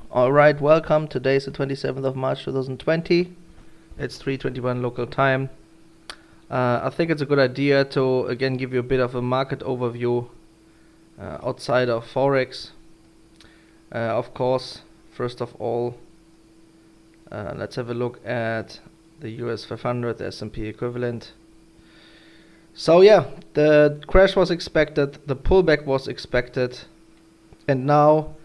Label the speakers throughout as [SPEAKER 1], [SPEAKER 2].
[SPEAKER 1] Alright, welcome. Today is the 27th of March 2020. It's 3:21 local time. I think it's a good idea to again give you a bit of a market overview outside of Forex. Of course, first of all, let's have a look at the US 500, the S&P equivalent. So yeah, the crash was expected, the pullback was expected, and now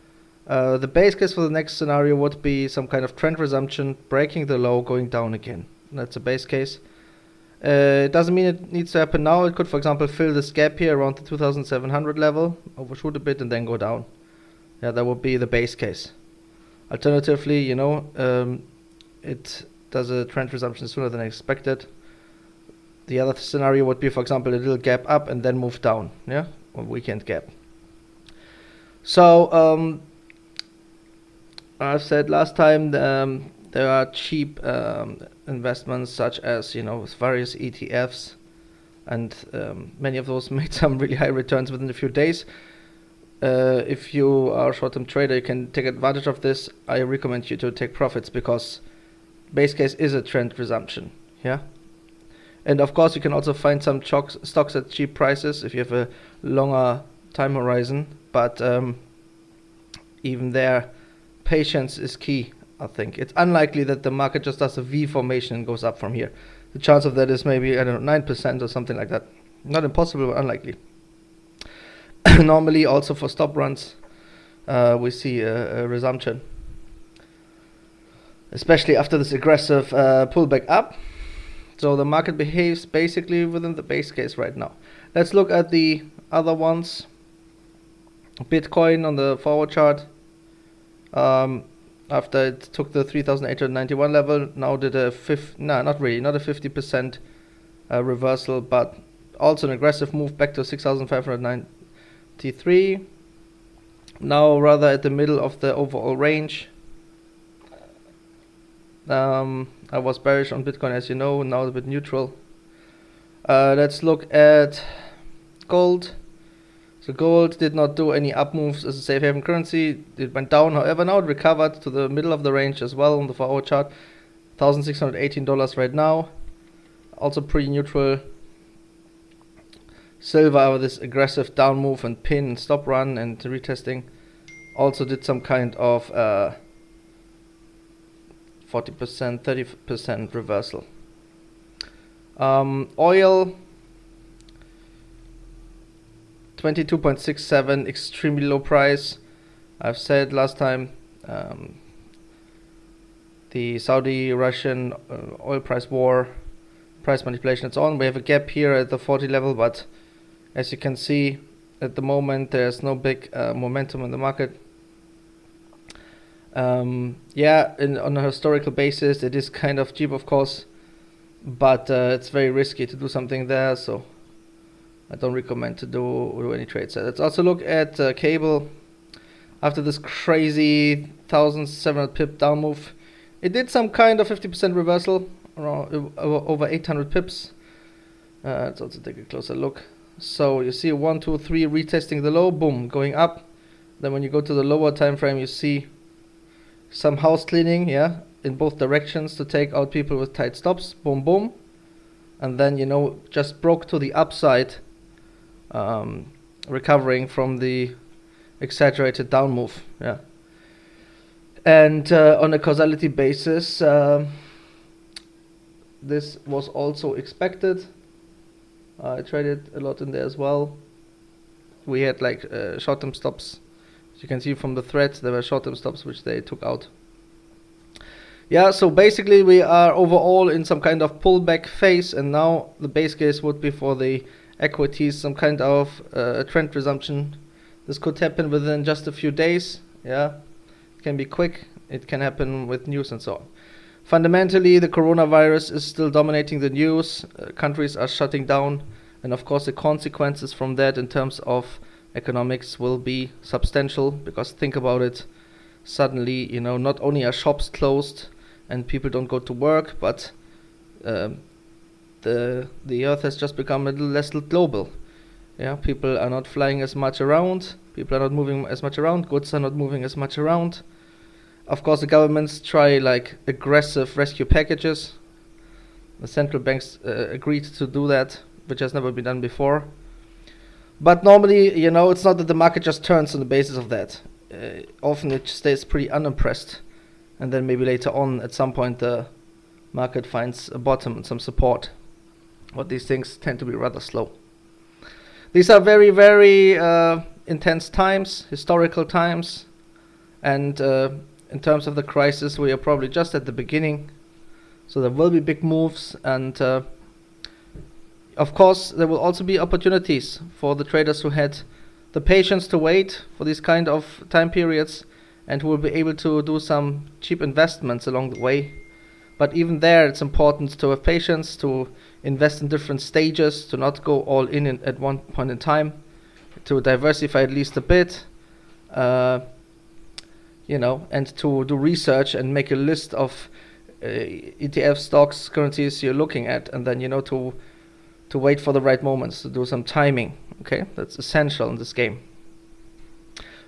[SPEAKER 1] the base case for the next scenario would be some kind of trend resumption, breaking the low, going down again. That's a base case. It doesn't mean it needs to happen now. It could, for example, fill this gap here around the 2,700 level, overshoot a bit, and then go down. Yeah, that would be the base case. Alternatively, it does a trend resumption sooner than expected. The other scenario would be, for example, a little gap up and then move down. Yeah, or weekend gap. So I've said last time there are cheap investments such as various ETFs, and many of those made some really high returns within a few days. If you are a short-term trader, you can take advantage of this. I recommend you to take profits because base case is a trend resumption. Yeah, and of course you can also find some stocks at cheap prices if you have a longer time horizon. But even there, patience is key. I think it's unlikely that the market just does a V formation and goes up from here. The chance of that is maybe 9% or something like that. Not impossible, but unlikely. Normally, also for stop runs, we see a resumption, especially after this aggressive pullback up. So the market behaves basically within the base case right now. Let's look at the other ones. Bitcoin on the forward chart. After it took the 3,891 level, now did a not a 50% reversal, but also an aggressive move back to 6,593. Now rather at the middle of the overall range. I was bearish on Bitcoin, as you know, now a bit neutral. Let's look at gold. So gold did not do any up moves as a safe haven currency. It went down, however, now it recovered to the middle of the range as well on the 4-hour chart. $1,618 right now. Also pretty neutral. Silver with this aggressive down move and pin and stop run and retesting. Also did some kind of 40%, 30% reversal. Oil 22.67, extremely low price. I've said last time the Saudi-Russian oil price war, price manipulation, it's on. We have a gap here at the 40 level, but as you can see at the moment there's no big momentum in the market. On a historical basis it is kind of cheap, of course, but it's very risky to do something there, so I don't recommend to do any trades. Let's also look at cable. After this crazy 1,700 pip down move, it did some kind of 50% reversal around over 800 pips. Let's also take a closer look. So you see 1, 2, 3 retesting the low, boom, going up. Then when you go to the lower time frame, you see some house cleaning, in both directions to take out people with tight stops, boom, boom, and then just broke to the upside. Recovering from the exaggerated down move, and on a causality basis, this was also expected. I traded a lot in there as well. We had short-term stops. As you can see from the threads, there were short-term stops which they took out. So basically we are overall in some kind of pullback phase, and now the base case would be for the equities, some kind of trend resumption. This could happen within just a few days. It can be quick. It can happen with news and so on. Fundamentally, the coronavirus is still dominating the news. Countries are shutting down, and of course the consequences from that in terms of economics will be substantial, because think about it, suddenly not only are shops closed and people don't go to work, but the earth has just become a little less global. People are not flying as much around, people are not moving as much around, goods are not moving as much around, Of course, the governments try like aggressive rescue packages. The central banks agreed to do that, which has never been done before. But normally, you know, it's not that the market just turns on the basis of that. Often it stays pretty unimpressed, and then maybe later on, at some point, the market finds a bottom and some support. But these things tend to be rather slow. These are very, very intense times, historical times, and in terms of the crisis, we are probably just at the beginning. So there will be big moves, and of course, there will also be opportunities for the traders who had the patience to wait for these kind of time periods and who will be able to do some cheap investments along the way. But even there, it's important to have patience, to invest in different stages, to not go all in at one point in time, to diversify at least a bit, you know, and to do research and make a list of ETF stocks, currencies you're looking at, and then, you know, to wait for the right moments, to do some timing. Okay, that's essential in this game.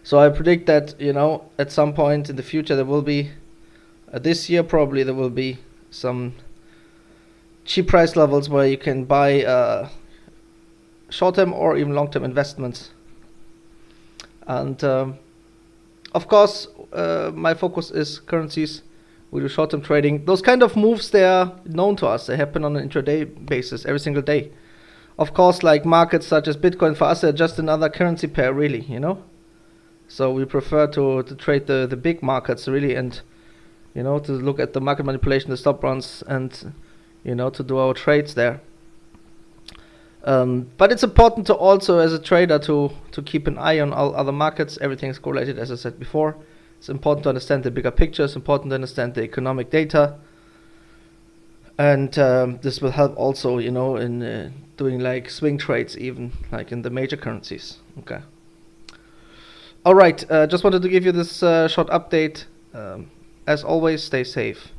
[SPEAKER 1] So I predict that, you know, at some point in the future there will be, this year probably there will be some cheap price levels where you can buy short-term or even long-term investments. And of course, my focus is currencies. We do short-term trading. Those kind of moves, they are known to us. They happen on an intraday basis every single day. Of course, like markets such as Bitcoin, for us, they're just another currency pair, really, you know. So we prefer to trade the big markets, really, and, you know, to look at the market manipulation, the stop runs, and, you know, to do our trades there. But it's important to also, as a trader, to keep an eye on all other markets. Everything is correlated, as I said before. It's important to understand the bigger picture. It's important to understand the economic data. And this will help also, you know, in doing like swing trades, even like in the major currencies. Okay. All right. Just wanted to give you this short update. As always, stay safe.